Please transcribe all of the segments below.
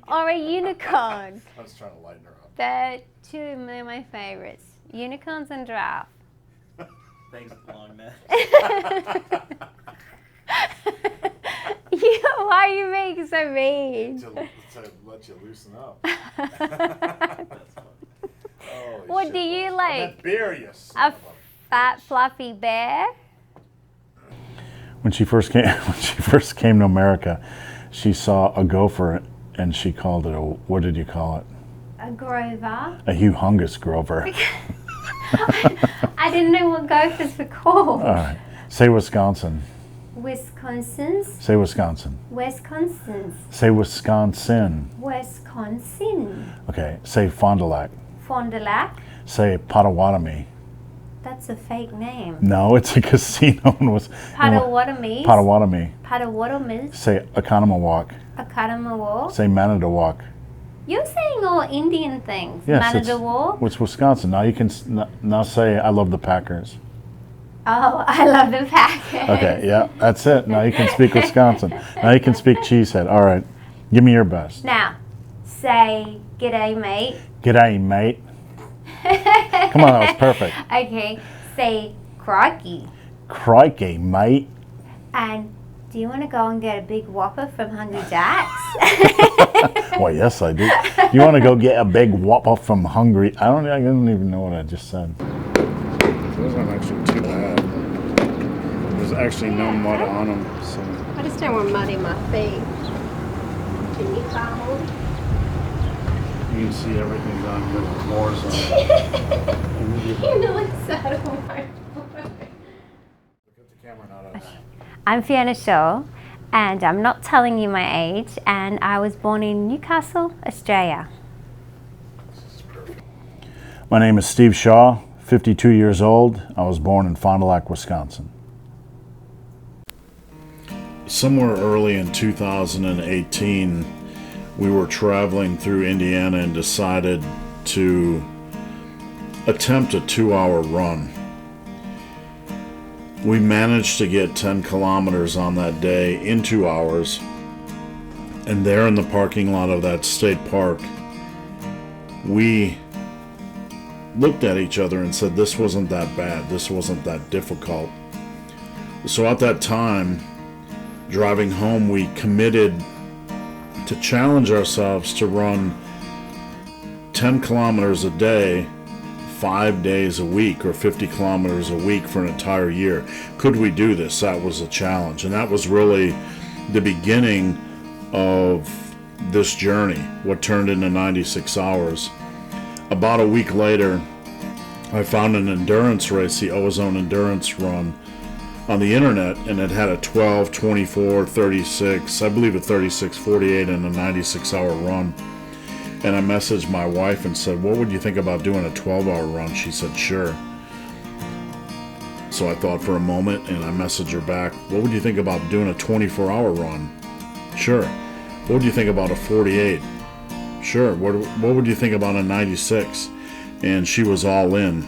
or a unicorn? I was trying to lighten her up. They're two of my favorites. Unicorns and giraffe. Thanks, long man. Why are you being so mean? To let you loosen up. What do you like? That beer, you son A of fat, fluffy bear? When she first came to America, she saw a gopher and she called it what did you call it? A grover. A humongous grover. I didn't know what gophers were called. All right. Say Wisconsin. Wisconsin's. Say Wisconsin. Wisconsin's. Say Wisconsin. Wisconsin. Okay. Say Fond du Lac. Fond du Lac. Say Potawatomi. That's a fake name. No, it's a casino. Potawatomi. Potawatomi. Potawatomi. Say Oconomowoc. Oconomowoc. Say Manitowoc. You're saying all Indian things. Yes, Manitowoc. it's Wisconsin. Now you can now say I love the Packers. Oh, I love the Packers. Okay, yeah, that's it. Now you can speak Wisconsin. Now you can speak Cheesehead. All right, give me your best. Now, say g'day, mate. G'day, mate. Come on, that was perfect. Okay, say crikey. Crikey, mate. And do you want to go and get a big Whopper from Hungry Jack's? Well, yes, I do. You want to go get a big Whopper from Hungry? I don't even know what I just said. Those aren't actually too bad. There's actually no mud on them. So. I just don't want mud in my feet. Can you follow? You can see everything down here with floors on it. You know it's sad on my Look at the camera, not us. I'm Fiona Shaw, and I'm not telling you my age, and I was born in Newcastle, Australia. My name is Steve Shaw, 52 years old. I was born in Fond du Lac, Wisconsin. Somewhere early in 2018, we were traveling through Indiana and decided to attempt a 2-hour run. We managed to get 10 kilometers on that day in 2 hours, and there in the parking lot of that state park, we looked at each other and said, this wasn't that bad, this wasn't that difficult. So at that time, driving home, we committed to challenge ourselves to run 10 kilometers a day, 5 days a week, or 50 kilometers a week for an entire year. Could we do this? That was a challenge, and that was really the beginning of this journey, what turned into 96 hours. About a week later, I found an endurance race, the Ozone Endurance Run, on the internet, and it had a 12, 24, 36, I believe a 36, 48, and a 96-hour run. And I messaged my wife and said, what would you think about doing a 12-hour run? She said, sure. So I thought for a moment, and I messaged her back, what would you think about doing a 24-hour run? Sure. What would you think about a 48? Sure. What would you think about a 96? And she was all in.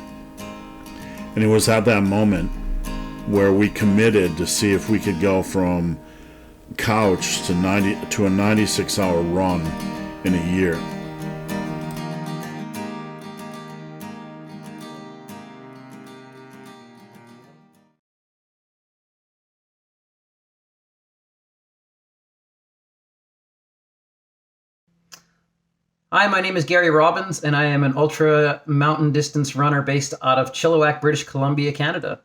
And it was at that moment where we committed to see if we could go from couch to a 96-hour run in a year. Hi, my name is Gary Robbins, and I am an ultra mountain distance runner based out of Chilliwack, British Columbia, Canada.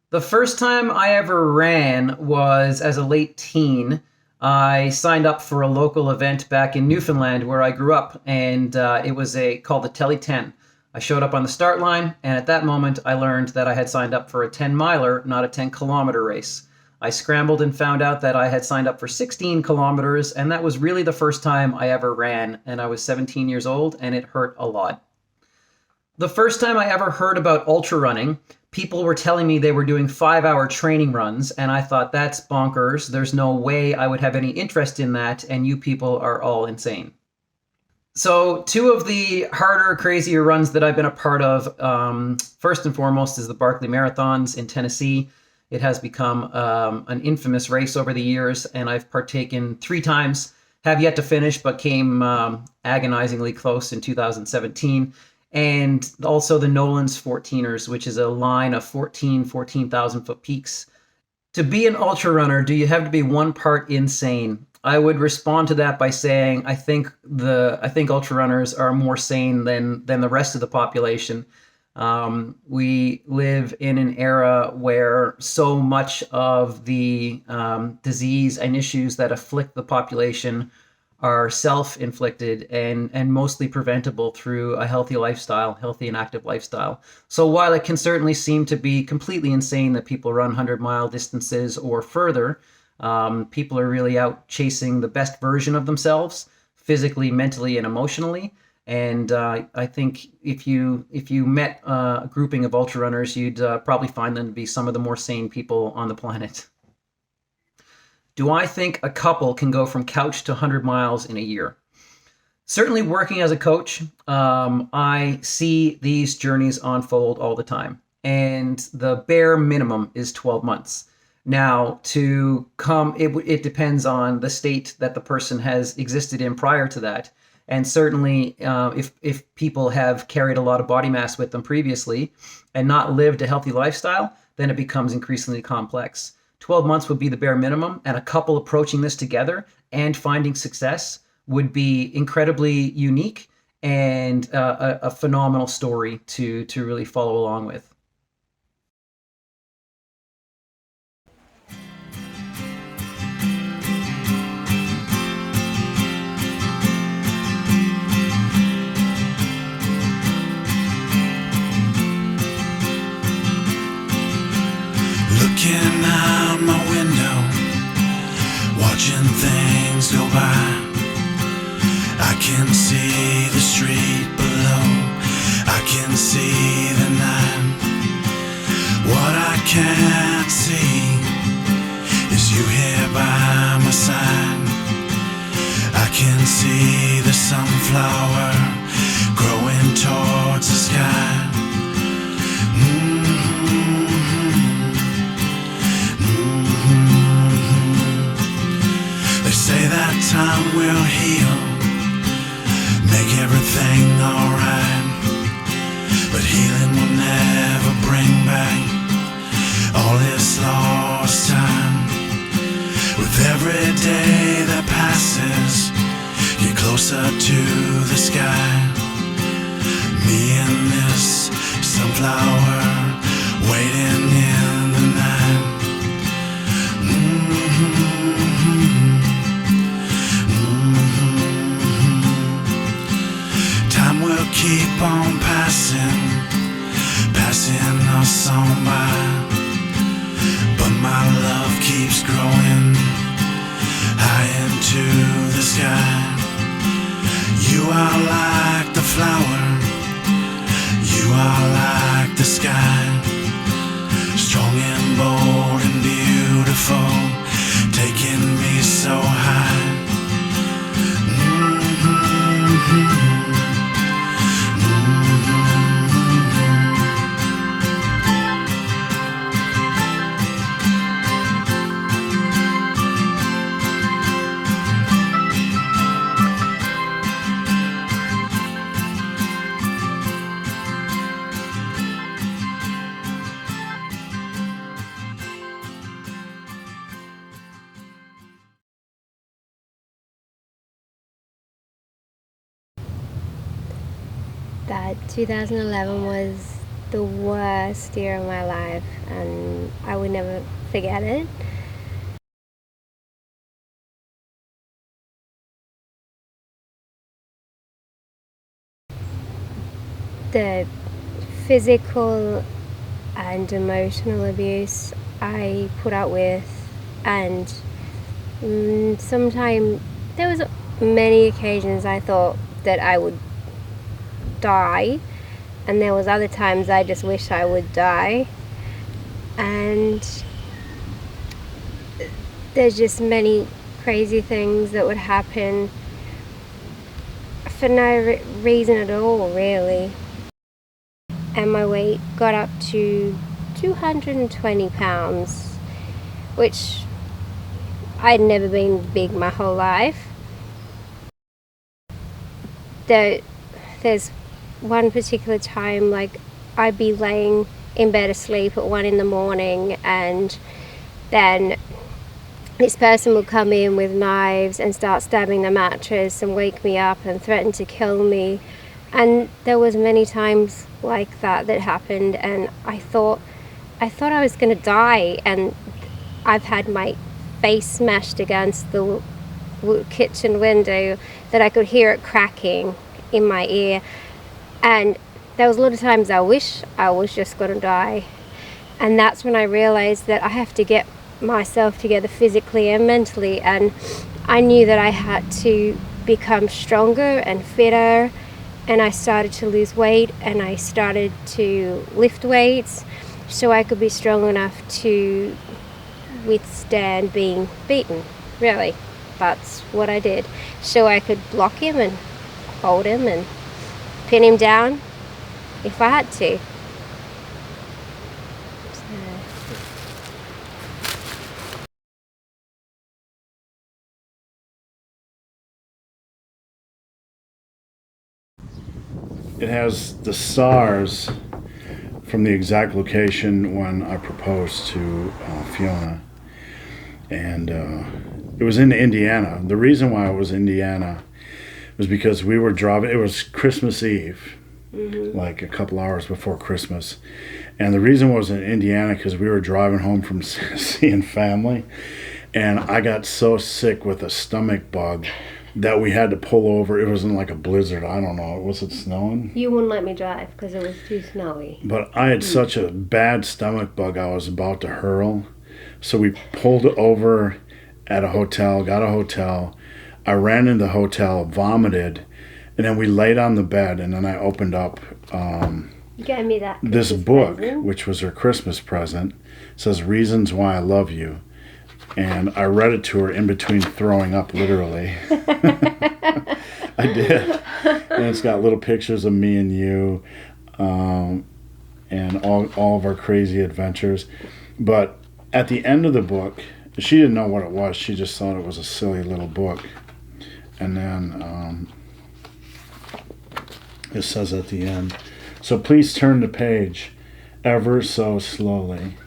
The first time I ever ran was as a late teen. I signed up for a local event back in Newfoundland where I grew up, and it was called the Telly 10. I showed up on the start line, and at that moment I learned that I had signed up for a 10-miler, not a 10-kilometer race. I scrambled and found out that I had signed up for 16 kilometers, and that was really the first time I ever ran, and I was 17 years old, and it hurt a lot. The first time I ever heard about ultra running, people were telling me they were doing 5-hour training runs, and I thought, that's bonkers. There's no way I would have any interest in that, and you people are all insane. So 2 of the harder, crazier runs that I've been a part of, first and foremost is the Barkley Marathons in Tennessee. It has become an infamous race over the years, and I've partaken 3 times, have yet to finish, but came agonizingly close in 2017. And also the Nolan's 14ers, which is a line of 14,000 foot peaks. To be an ultra runner, do you have to be one part insane? I would respond to that by saying I think ultra runners are more sane than the rest of the population. We live in an era where so much of the disease and issues that afflict the population are self-inflicted and mostly preventable through a healthy and active lifestyle. So while it can certainly seem to be completely insane that people run 100-mile distances or further, people are really out chasing the best version of themselves, physically, mentally, and emotionally. And I think if you met a grouping of ultra runners, you'd probably find them to be some of the more sane people on the planet. Do I think a couple can go from couch to 100 miles in a year? Certainly working as a coach, I see these journeys unfold all the time. And the bare minimum is 12 months. Now, it depends on the state that the person has existed in prior to that. And certainly, if people have carried a lot of body mass with them previously and not lived a healthy lifestyle, then it becomes increasingly complex. 12 months would be the bare minimum, and a couple approaching this together and finding success would be incredibly unique and a phenomenal story to really follow along with. Looking out my window, watching things go by. I can see the street below, I can see the night. What I can't see is you here by my side. I can see the sunflower growing towards the sky. Say that time will heal, make everything alright, but healing will never bring back all this lost time. With every day that passes, you're closer to the sky. Me and this sunflower waiting in the night. Will keep on passing us on by, but my love keeps growing high into the sky. You are like the flower, you are like the sky, strong and bold and beautiful, taking me so high. That 2011 was the worst year of my life, and I would never forget it. The physical and emotional abuse I put up with, and sometimes there was many occasions I thought that I would die, and there was other times I just wish I would die. And there's just many crazy things that would happen for no reason at all, really. And my weight got up to 220 pounds, which I'd never been big my whole life. there's one particular time, like, I'd be laying in bed asleep at 1 a.m, and then this person would come in with knives and start stabbing the mattress and wake me up and threaten to kill me. And there was many times like that happened, and I thought I was going to die. And I've had my face smashed against the kitchen window that I could hear it cracking in my ear. And there was a lot of times I wish I was just going to die. And that's when I realized that I have to get myself together physically and mentally, and I knew that I had to become stronger and fitter, and I started to lose weight, and I started to lift weights so I could be strong enough to withstand being beaten. Really, that's what I did, so I could block him and hold him and pin him down if I had to. It has the stars from the exact location when I proposed to Fiona, and it was in Indiana. The reason why it was Indiana was because we were driving. It was Christmas Eve, like a couple hours before Christmas, and the reason it was in Indiana because we were driving home from seeing family, and I got so sick with a stomach bug that we had to pull over. It was in like a blizzard. I don't know. Was it snowing? You wouldn't let me drive because it was too snowy. But I had such a bad stomach bug I was about to hurl. So we pulled over at a hotel, got a hotel. I ran into the hotel, vomited, and then we laid on the bed, and then I opened up You gave me that this Christmas book, present. which was her Christmas present. It says, Reasons Why I Love You. And I read it to her in between throwing up, literally. I did. And it's got little pictures of me and you, and all of our crazy adventures. But at the end of the book, she didn't know what it was. She just thought it was a silly little book. And then it says at the end, so please turn the page ever so slowly.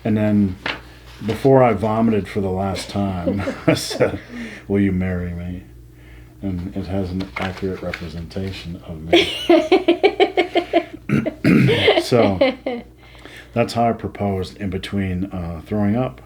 And then before I vomited for the last time, I said, will you marry me? And it has an accurate representation of me. So that's how I proposed in between throwing up.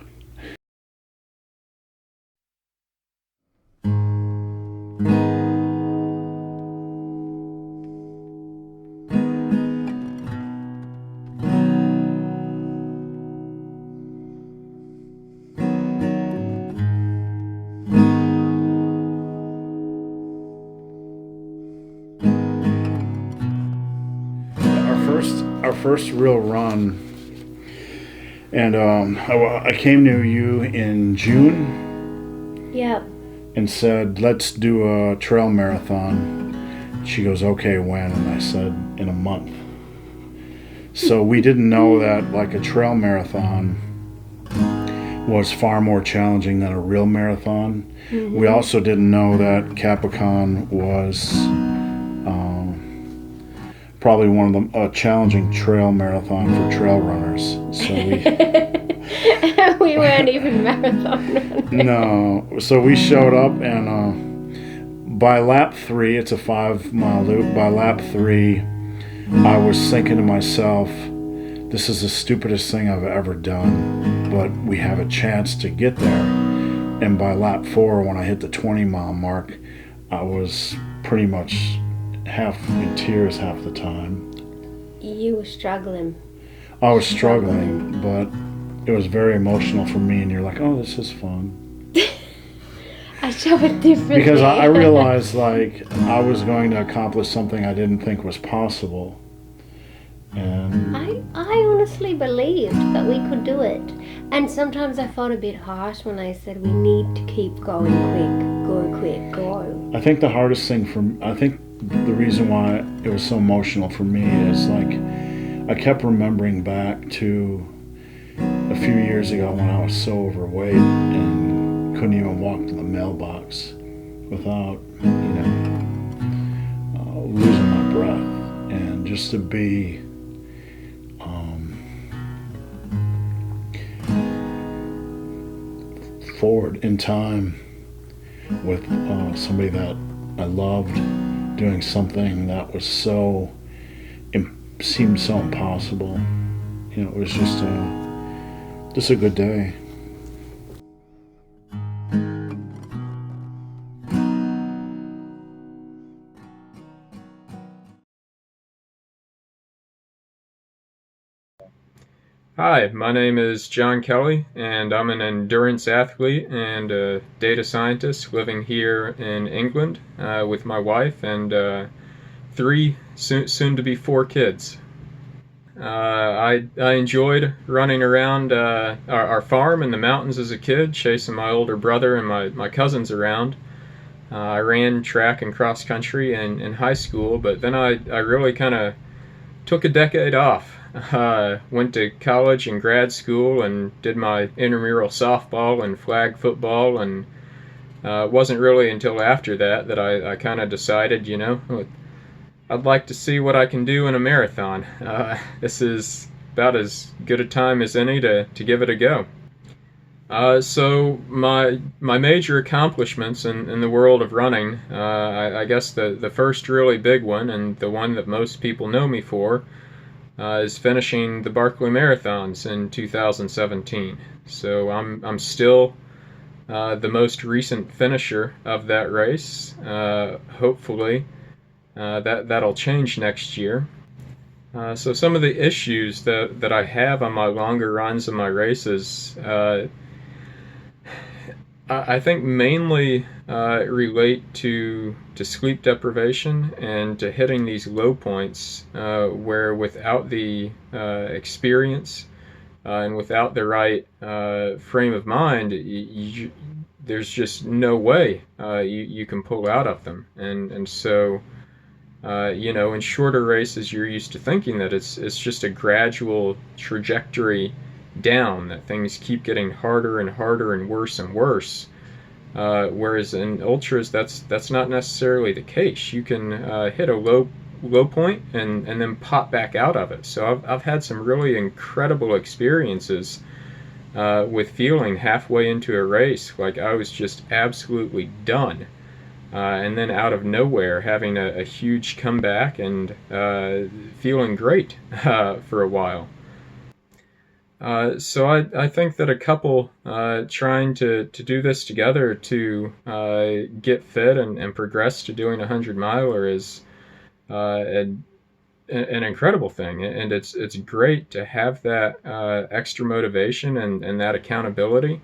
Our first real run, and I came to you in June. Yep. And said, let's do a trail marathon. She goes, okay, when? And I said, in a month. So we didn't know that like a trail marathon was far more challenging than a real marathon. We also didn't know that Capricorn was probably one of the challenging trail marathon for trail runners. So we weren't even marathon runners. No. So we showed up, and by lap 3, it's a 5-mile loop. By lap 3, I was thinking to myself, this is the stupidest thing I've ever done, but we have a chance to get there. And by lap 4, when I hit the 20-mile mark, I was pretty much half in tears half the time. You were struggling. I was struggling, but it was very emotional for me, and you're like, oh, this is fun. I show it differently. Because I realized like I was going to accomplish something I didn't think was possible. And I honestly believed that we could do it. And sometimes I felt a bit harsh when I said we need to keep going quick, go. I think the hardest thing I think the reason why it was so emotional for me is like I kept remembering back to a few years ago when I was so overweight and couldn't even walk to the mailbox without, just to be forward in time with somebody that I loved, doing something that was seemed so impossible. You know, it was just a good day. Hi, my name is John Kelly, and I'm an endurance athlete and a data scientist living here in England with my wife and three, soon to be 4 kids. I enjoyed running around our farm in the mountains as a kid, chasing my older brother and my cousins around. I ran track and cross country in high school, but then I really kind of took a decade off. Went to college and grad school and did my intramural softball and flag football, and wasn't really until after that I kind of decided, you know, I'd like to see what I can do in a marathon. This is about as good a time as any to give it a go. So my major accomplishments in the world of running, I guess the first really big one, and the one that most people know me for, is finishing the Barkley Marathons in 2017. So I'm still the most recent finisher of that race. Hopefully that'll change next year. So some of the issues that I have on my longer runs and my races, I think mainly relate to sleep deprivation and to hitting these low points where without the experience and without the right frame of mind, there's just no way you can pull out of them. And so, you know, in shorter races, you're used to thinking that it's just a gradual trajectory down, that things keep getting harder and harder and worse. Whereas in ultras, that's not necessarily the case. You can hit a low point and then pop back out of it. So I've had some really incredible experiences with feeling halfway into a race like I was just absolutely done, and then out of nowhere having a huge comeback and feeling great for a while. So I think that a couple trying to do this together to get fit and progress to doing a 100-miler is an incredible thing, and it's great to have that extra motivation and that accountability.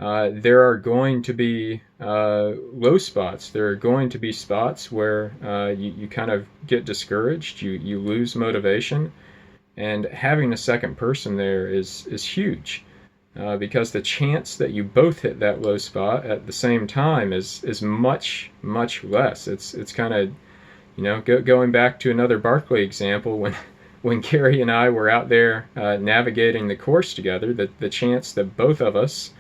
There are going to be low spots. There are going to be spots where you kind of get discouraged, you lose motivation. And having a second person there is huge, because the chance that you both hit that low spot at the same time is much less. It's kind of, you know, going back to another Barkley example, when Gary and I were out there navigating the course together, the chance that both of us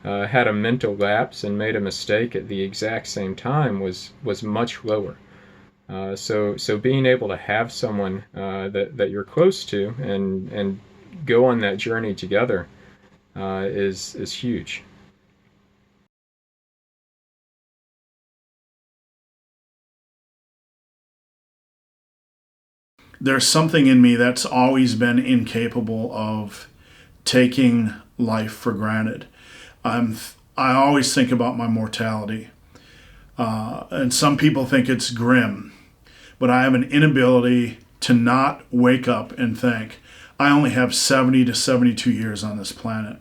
had a mental lapse and made a mistake at the exact same time was much lower. So being able to have someone that you're close to and go on that journey together is huge. There's something in me that's always been incapable of taking life for granted. I always think about my mortality, and some people think it's grim. But I have an inability to not wake up and think, I only have 70 to 72 years on this planet.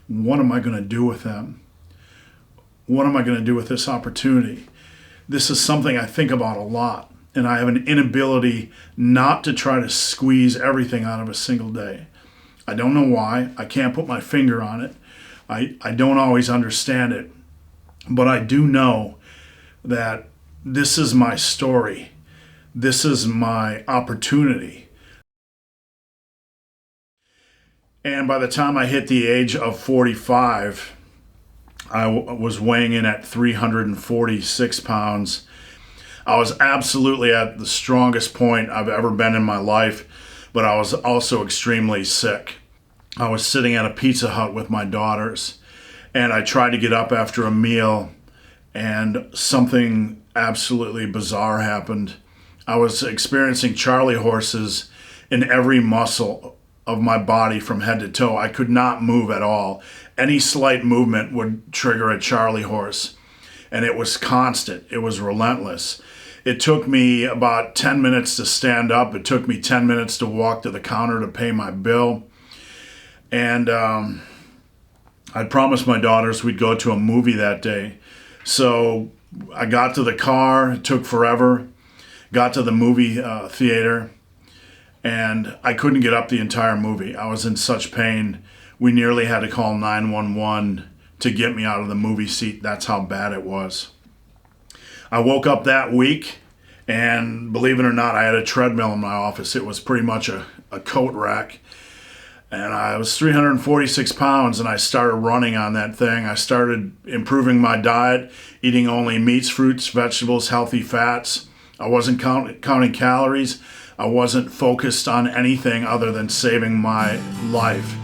What am I going to do with them? What am I going to do with this opportunity? This is something I think about a lot, and I have an inability not to try to squeeze everything out of a single day. I don't know why. I can't put my finger on it. I don't always understand it. But I do know that this is my story. This is my opportunity. And by the time I hit the age of 45, I was weighing in at 346 pounds. I was absolutely at the strongest point I've ever been in my life, but I was also extremely sick. I was sitting at a Pizza Hut with my daughters, and I tried to get up after a meal, and something absolutely bizarre happened. I was experiencing Charlie horses in every muscle of my body from head to toe. I could not move at all. Any slight movement would trigger a Charlie horse, and it was constant. It was relentless. It took me about 10 minutes to stand up. It took me 10 minutes to walk to the counter to pay my bill. And I'd promised my daughters we'd go to a movie that day. So I got to the car. It took forever. Got to the movie theater, and I couldn't get up the entire movie. I was in such pain. We nearly had to call 911 to get me out of the movie seat. That's how bad it was. I woke up that week, and believe it or not, I had a treadmill in my office. It was pretty much a coat rack. And I was 346 pounds, and I started running on that thing. I started improving my diet, eating only meats, fruits, vegetables, healthy fats. I wasn't counting calories. I wasn't focused on anything other than saving my life.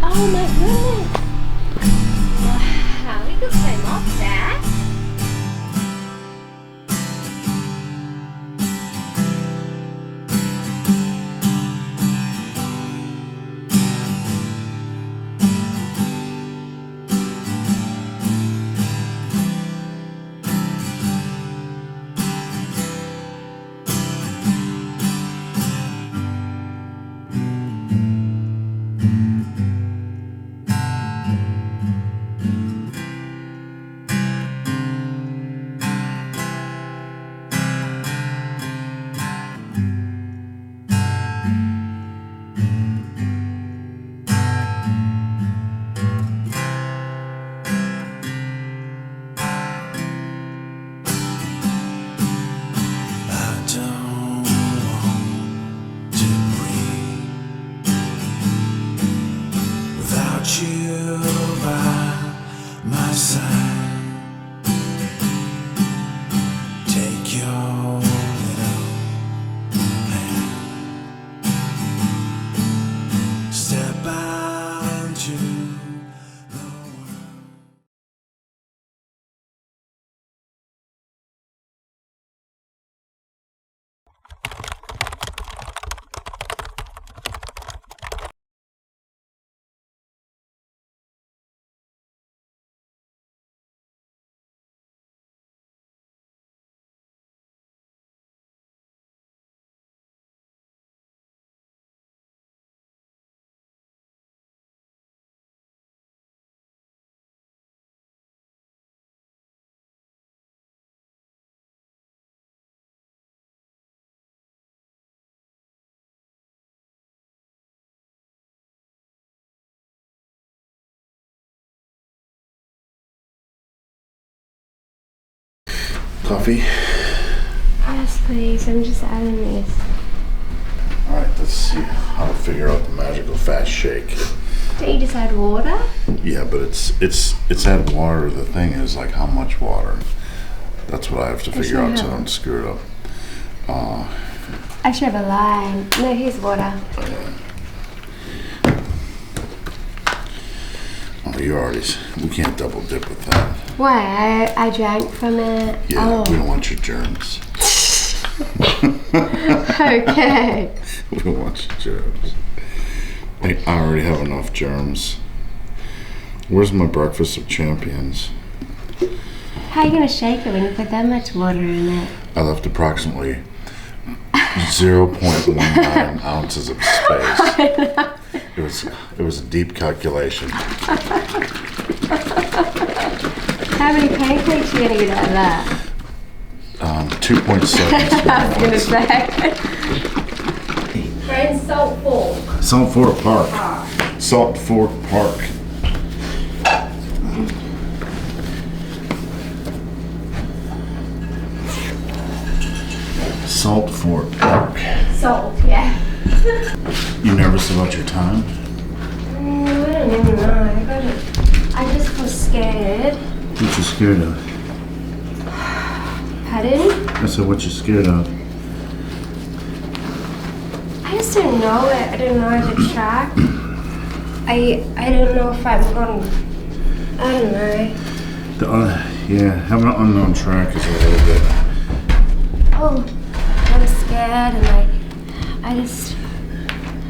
Oh my goodness! Wow, we could climb up that. You by my side, take your little hand, step out into the world. Coffee? Yes, please. I'm just adding these. Alright, let's see how to figure out the magical fast shake. Do you just add water? Yeah, but it's add water. The thing is, like, how much water? That's what I have to figure out so I don't screw it up. I should have a line. No, here's water. Oh, we can't double dip with that. Why? I drank from it. Yeah, we don't want your germs. Okay. We don't want your germs. I already have enough germs. Where's my breakfast of champions? How are you going to shake it when you put that much water in it? I left approximately 0.19 ounces of space. It was a deep calculation. How many pancakes are you going to get out of that? 2.7. I was going to say. We're in Salt Fork. Salt Fork Park. Salt Fork Park. Salt Fork Park. Salt, yeah. You nervous about your time? I don't even know. I just was scared. What you scared of? Pardon? I said, what you scared of? I just don't know it. I don't know the track. I don't know if I'm going. I don't know. Having an unknown track is a little bit. Oh, I'm scared and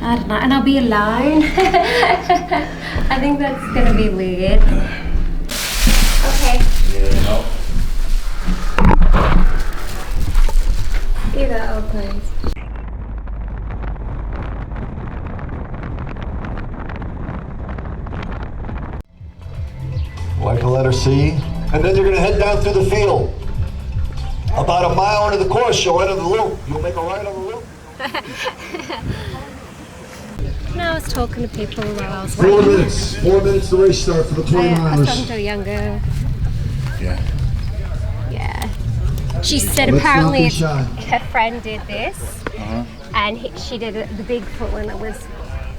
I don't know. And I'll be alone. I think that's gonna be weird. Okay. Yeah. You go, please. Wipe the letter C, and then you're going to head down through the field. About a mile into the course, you'll enter the loop. You'll make a right on the loop. No, I was talking to people while I was 4 waiting. minutes. 4 minutes to race start for the 20 I was talking milers. to a young girl. Yeah. Yeah. She said Let's not apparently be shy. her friend did this, and she did it, the Bigfoot when it was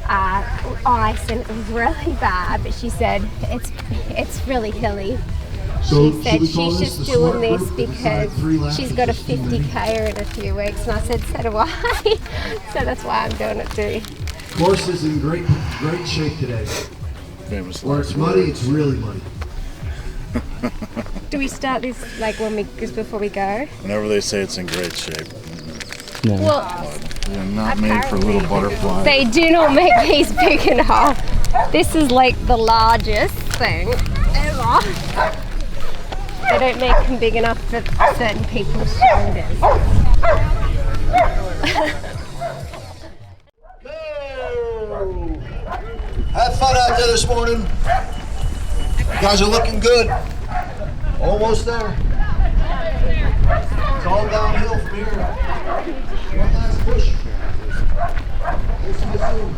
ice and it was really bad. But she said it's really hilly. So, She should said we call she's this just the doing smart this group that decided 3 because laps she's is got a just too many? 50K in a few weeks, and I said so do I. So that's why I'm doing it too. Course is in great shape today. Famous Where last it's muddy, words. it's really muddy. Do we start this like just before we go? Whenever they say it's in great shape, Well, they're not made for little butterflies. they do not make these big enough. This is like the largest thing ever. They don't make them big enough for certain people's shoulders. Have fun out there this morning. You guys are looking good. Almost there. It's all downhill from here. One last push. We'll see you soon.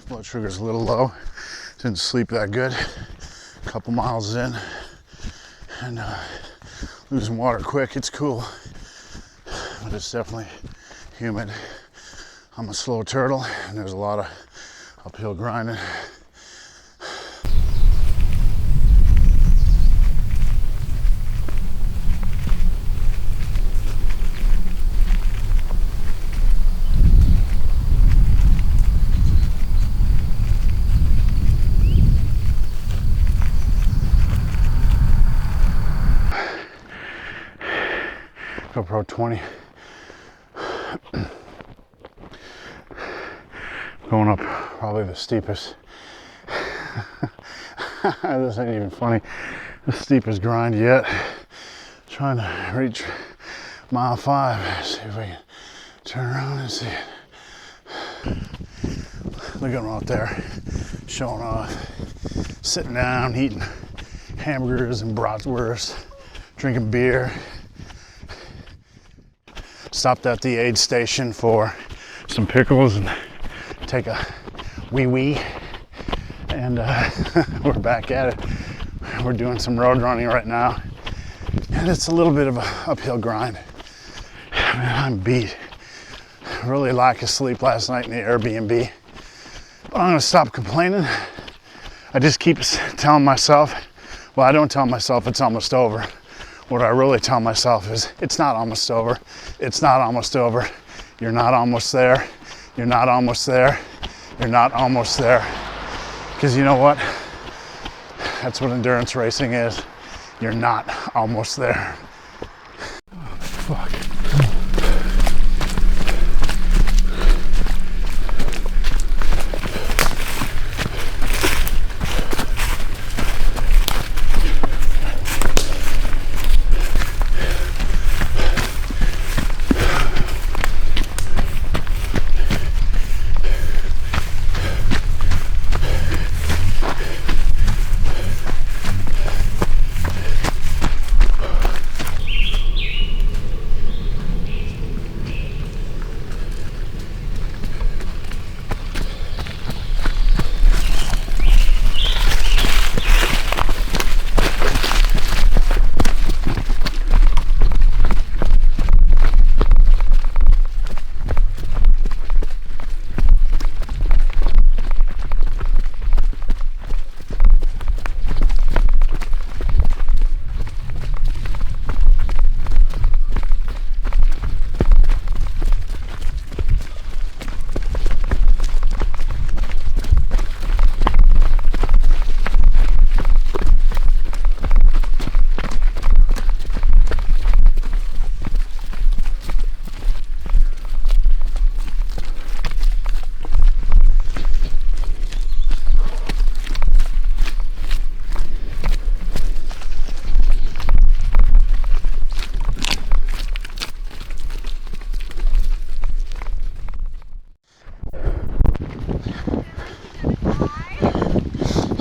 Blood sugar's a little low. Didn't sleep that good. A couple miles in, and losing water quick. It's cool, but it's definitely humid. I'm a slow turtle, and there's a lot of uphill grinding. GoPro 20. Going up probably the steepest. This ain't even funny. The steepest grind yet. Trying to reach mile 5. See if we can turn around and see it. Look at him out there, showing off. Sitting down, eating hamburgers and bratwurst, drinking beer. Stopped at the aid station for some pickles and take a wee, and we're back at it. We're doing some road running right now, and it's a little bit of an uphill grind. Man, I'm beat. Really lack of sleep last night in the Airbnb, but I'm gonna stop complaining. I just keep telling myself, well, I don't tell myself it's almost over. What I really tell myself is, it's not almost over. It's not almost over. You're not almost there. You're not almost there. You're not almost there. Because you know what? That's what endurance racing is. You're not almost there. Oh, fuck.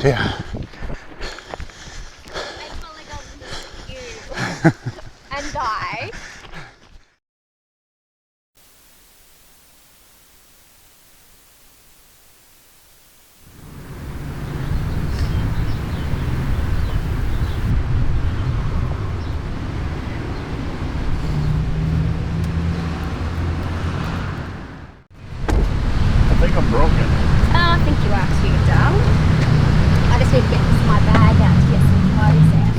Yeah. And die. I think I'm broken. I think you are too, darling. I just need to get my bag out to get some clothes out.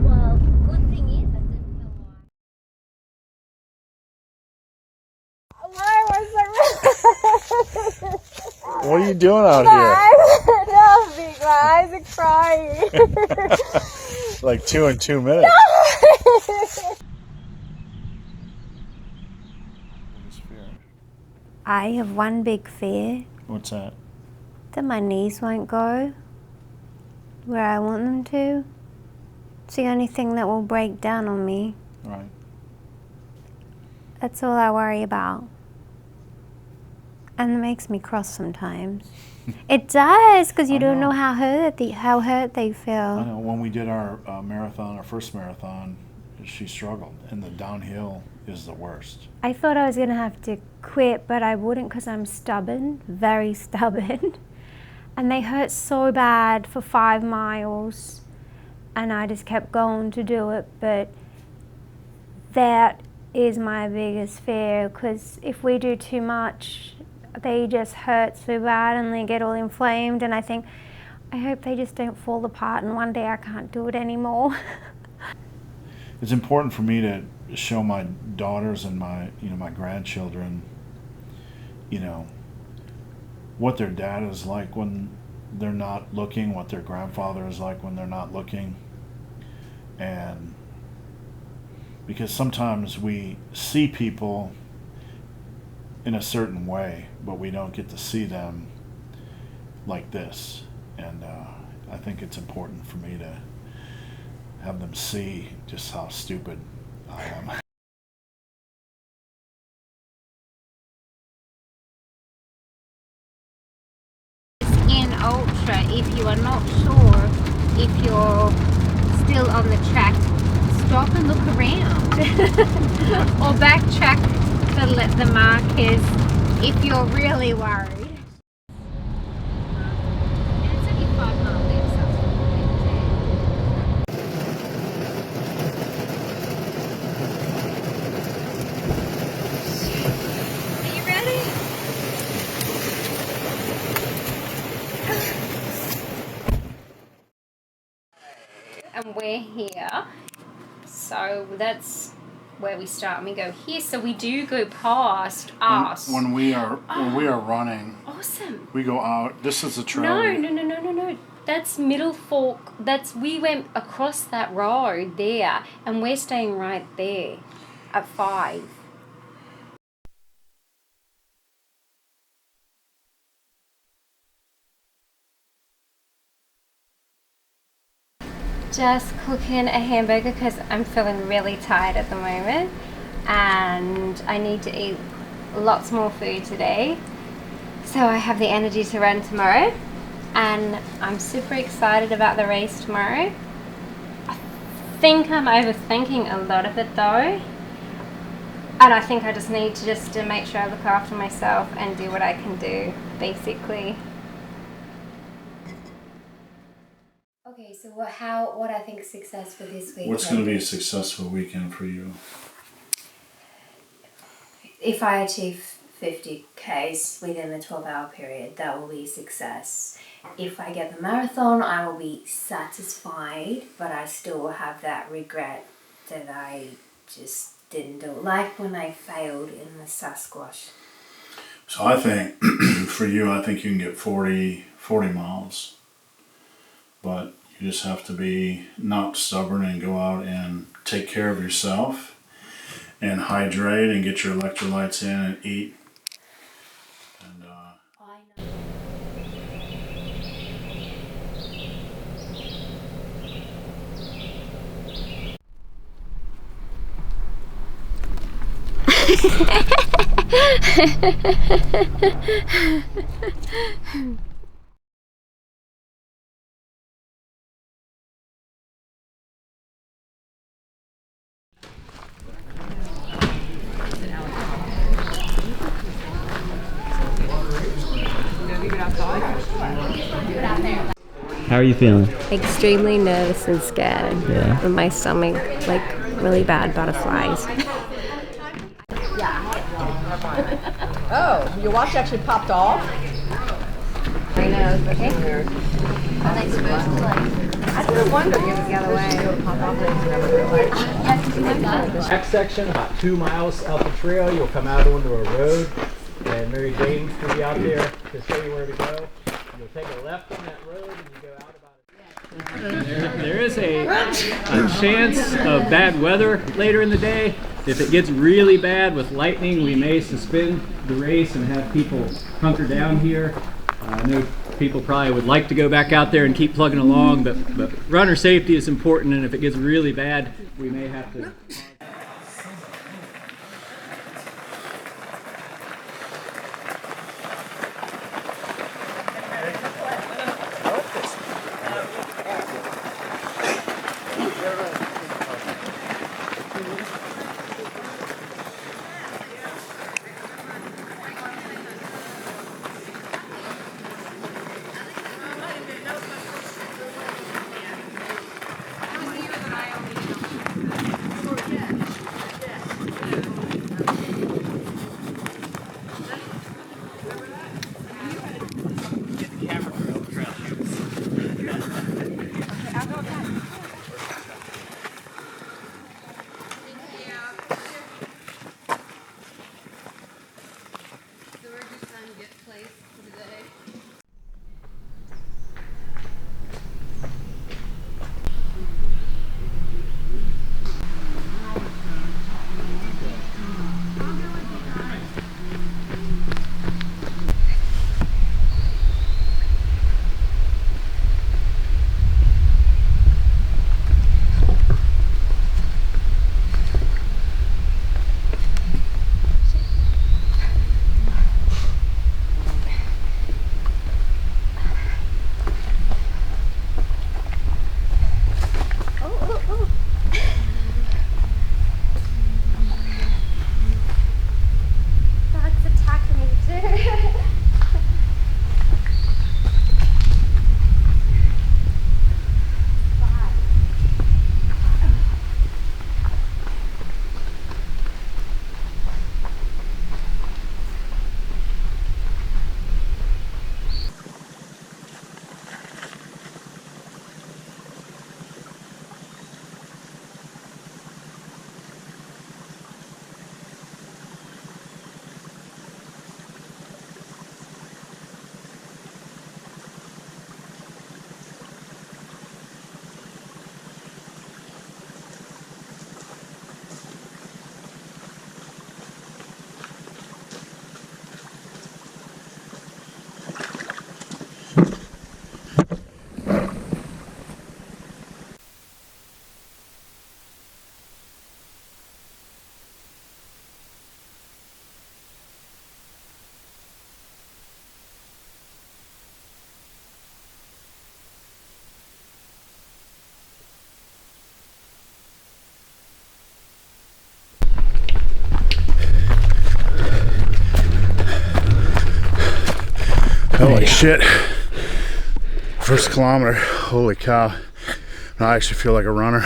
Well, good thing is I didn't know why. What are you doing out here? Nothing, my eyes are crying. Like 2 in 2 minutes. I have one big fear, What's that? that my knees won't go where I want them to. It's the only thing that will break down on me. Right. That's all I worry about. And it makes me cross sometimes. It does, because you I don't know. know how hurt they feel. I know when we did our marathon, our first marathon, she struggled, and the downhill is the worst. I thought I was going to have to quit, but I wouldn't because I'm stubborn, very stubborn. And they hurt so bad for 5 miles, and I just kept going to do it. But that is my biggest fear, because if we do too much, they just hurt so bad and they get all inflamed, and I think, I hope they just don't fall apart and one day I can't do it anymore. It's important for me to show my daughters and my grandchildren, what their dad is like when they're not looking, what their grandfather is like when they're not looking. And because sometimes we see people in a certain way, but we don't get to see them like this. And I think it's important for me to have them see just how stupid I am. In ultra, if you are not sure if you're still on the track, stop and look around or backtrack the markers if you're really worried. It's only 5 mile left, so it's Are you ready? And we're here, so that's where we start, and we go here. So we do go past us. When we are running, Awesome. we go out. This is the trail. No. That's Middle Fork. We went across that road there, and we're staying right there at 5. Just cooking a hamburger because I'm feeling really tired at the moment, and I need to eat lots more food today so I have the energy to run tomorrow. And I'm super excited about the race tomorrow. I think I'm overthinking a lot of it though, and I think I just need to make sure I look after myself and do what I can do, basically. Okay, so what I think success for this week. What's going to be a successful weekend for you? If I achieve 50 Ks within the 12-hour period, that will be a success. If I get the marathon, I will be satisfied, but I still will have that regret that I just didn't do it. Like when I failed in the Sasquatch. So I think for you, I think you can get 40 miles. But you just have to be not stubborn and go out and take care of yourself and hydrate and get your electrolytes in and eat. And How are you feeling? Extremely nervous and scared. Yeah. And my stomach, like, really bad butterflies. Oh, your watch actually popped off? I know, but are they supposed to, like... I didn't wonder it was the other way. Next section, about 2 miles out the trail, you'll come out onto a road, and Mary Jane will be out there to show you where to go. You'll take a left on that road, and you go out about There is a chance of bad weather later in the day. If it gets really bad with lightning, we may suspend the race and have people hunker down here. I know people probably would like to go back out there and keep plugging along, but runner safety is important, and if it gets really bad, we may have to... felt like shit. First kilometer, holy cow. Now I actually feel like a runner.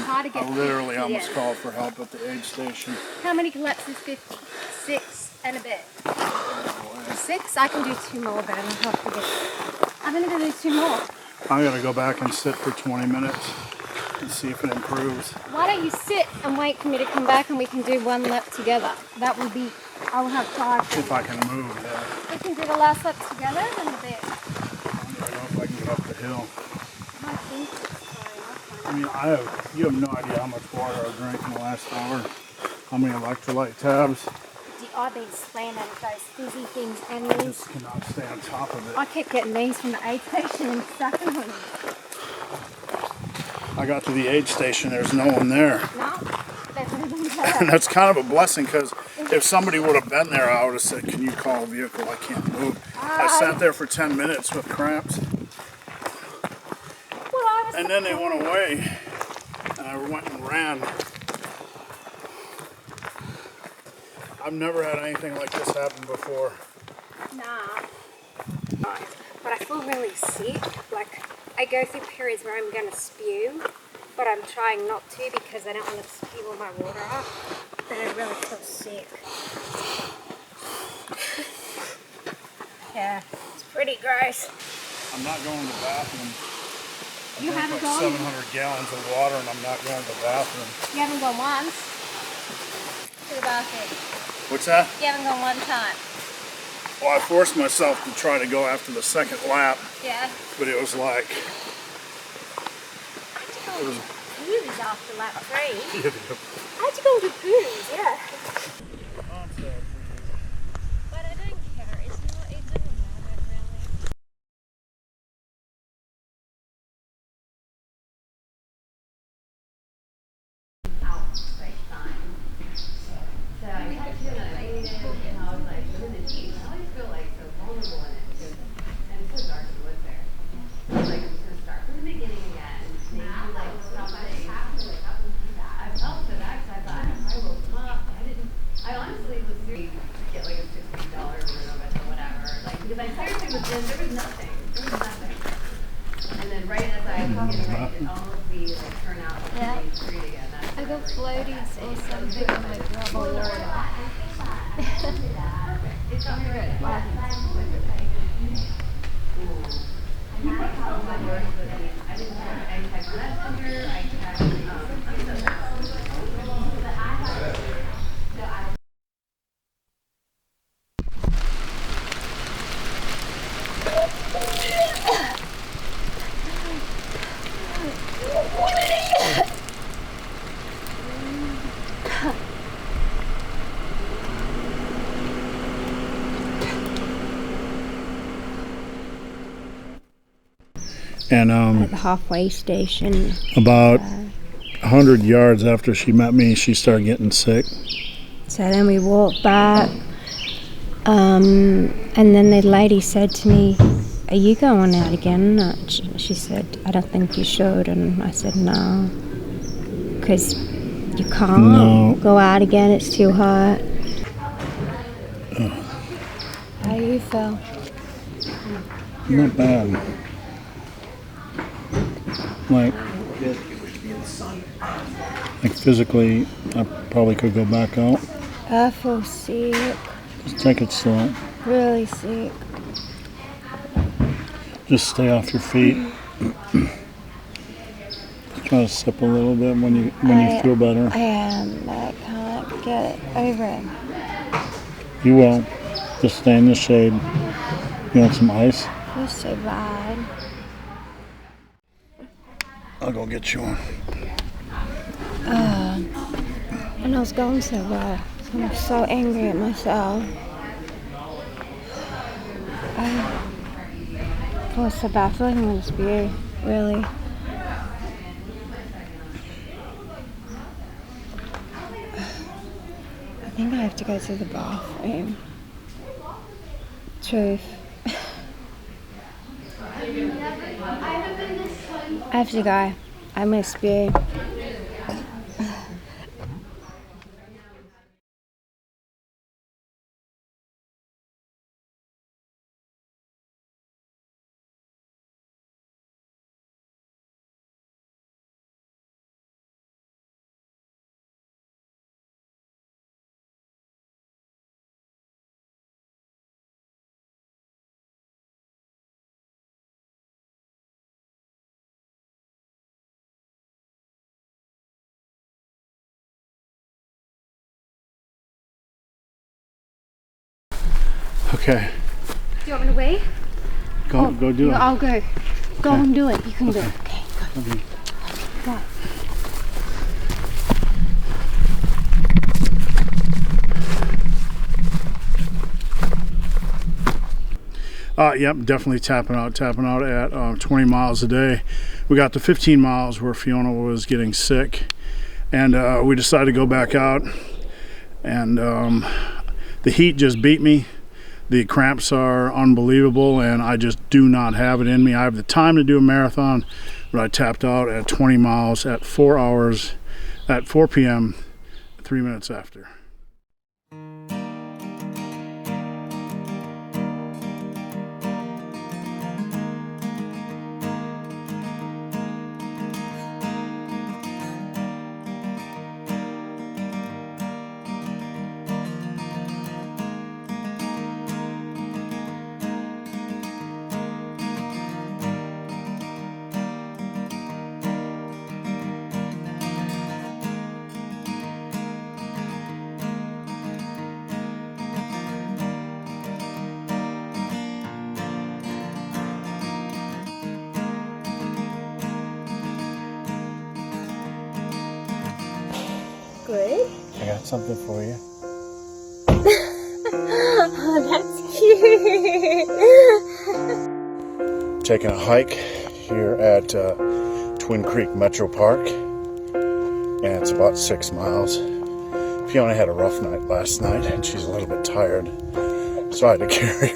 I literally almost called for help at the aid station. How many laps is 50? 6 and a bit. 6? I can do 2 more, but I'm not forget. I'm gonna go do 2 more. I'm gonna go back and sit for 20 minutes and see if it improves. Why don't you sit and wait for me to come back and we can do 1 lap together? That will be, I'll have 5. If I can move, yeah. We can do the last lap together and a bit. I don't know if I can get up the hill. I think it's I mean, you have no idea how much water I've drank in the last hour. How many electrolyte tabs. I've been slamming those fizzy things and I these. just cannot stay on top of it. I kept getting these from the aid station and stuck them on. I got to the aid station, there's no one there. No, definitely And that's kind of a blessing because if somebody would have been there, I would have said, can you call a vehicle? I can't move. I sat there for 10 minutes with cramps. And then they went away, and I went and ran. I've never had anything like this happen before. Nah. But I feel really sick. Like, I go through periods where I'm going to spew, but I'm trying not to because I don't want to spew all my water out. But I really feel sick. Yeah, it's pretty gross. I'm not going to the bathroom. You I haven't drank gone? like 700 gallons of water and I'm not going to the bathroom. You haven't gone once to the bathroom. What's that? You haven't gone 1 time. Well, I forced myself to try to go after the second lap, Yeah. but it was like... I had to go to poos after lap 3. Yeah. I had to go to poos, yeah. But I don't care. It doesn't matter really. I got floaties or something on my gravel water. It's on the road. And At the halfway station. about 100 yards after she met me, she started getting sick. So then we walked back, and then the lady said to me, "Are you going out again?" She said, "I don't think you should," and I said, "No, because you can't go out again, it's too hot." How you feel? Not bad. Like physically, I probably could go back out. I feel sick, Just take it slow. really sick. Just stay off your feet. Try to sip a little bit when you feel better. I am, but I can't get over it. You will. Just stay in the shade. You want some ice? It feels so bad. I'll go get you one. And I was going so well. So I'm so angry at myself. Oh, it's so bad. I feel like I'm going to spew, really. I think I have to go to the bathroom. Truth. I have to go. I'm going to spew. Okay. Do you want me to wait? Go do it. I'll go. Go and do it. You can do it. Okay, go. Okay. Go. Yep, definitely tapping out at 20 miles a day. We got to 15 miles where Fiona was getting sick, and we decided to go back out, and the heat just beat me. The cramps are unbelievable, and I just do not have it in me. I have the time to do a marathon, but I tapped out at 20 miles at 4 hours at 4 p.m. 3 minutes after. Good. I got something for you. Oh, that's cute. Taking a hike here at Twin Creek Metro Park, and it's about 6 miles. Fiona had a rough night last night, and she's a little bit tired, so I had to carry her.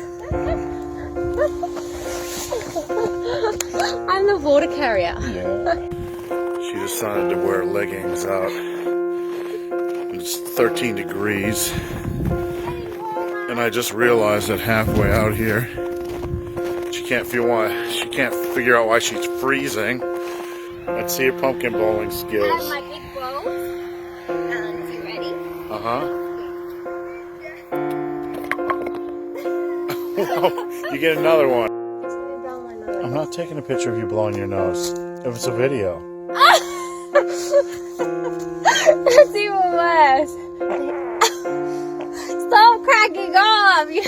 I'm the water carrier. Yeah. She decided to wear leggings out. It's 13 degrees, and I just realized that halfway out here, she can't figure out why she's freezing. Let's see your pumpkin bowling skills. My big bowl. Is you ready? You get another one. I'm not taking a picture of you blowing your nose. If it's a video. That's even worse. Stop cracking up. Go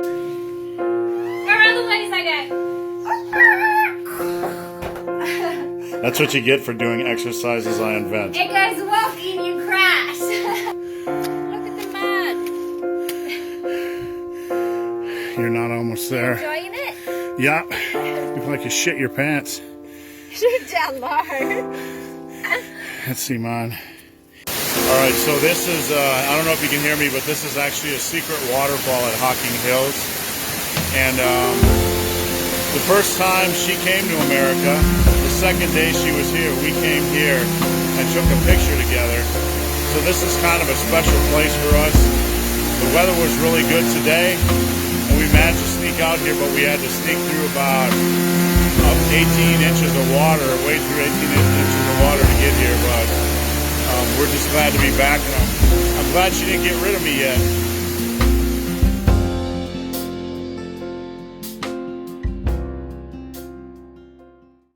around the place again. That's what you get for doing exercises I invent. It goes walking, you crash. Look at the man. You're not almost there. Enjoying it? Yeah. You look like you shit your pants. Down low. Let's see mine. Alright, so this is, I don't know if you can hear me, but this is actually a secret waterfall at Hocking Hills. And the first time she came to America, the second day she was here, we came here and took a picture together. So this is kind of a special place for us. The weather was really good today, and we managed to sneak out here, but we had to sneak through about 18 inches of water, wade through 18 inches of water to get here, but we're just glad to be back, and I'm glad she didn't get rid of me yet.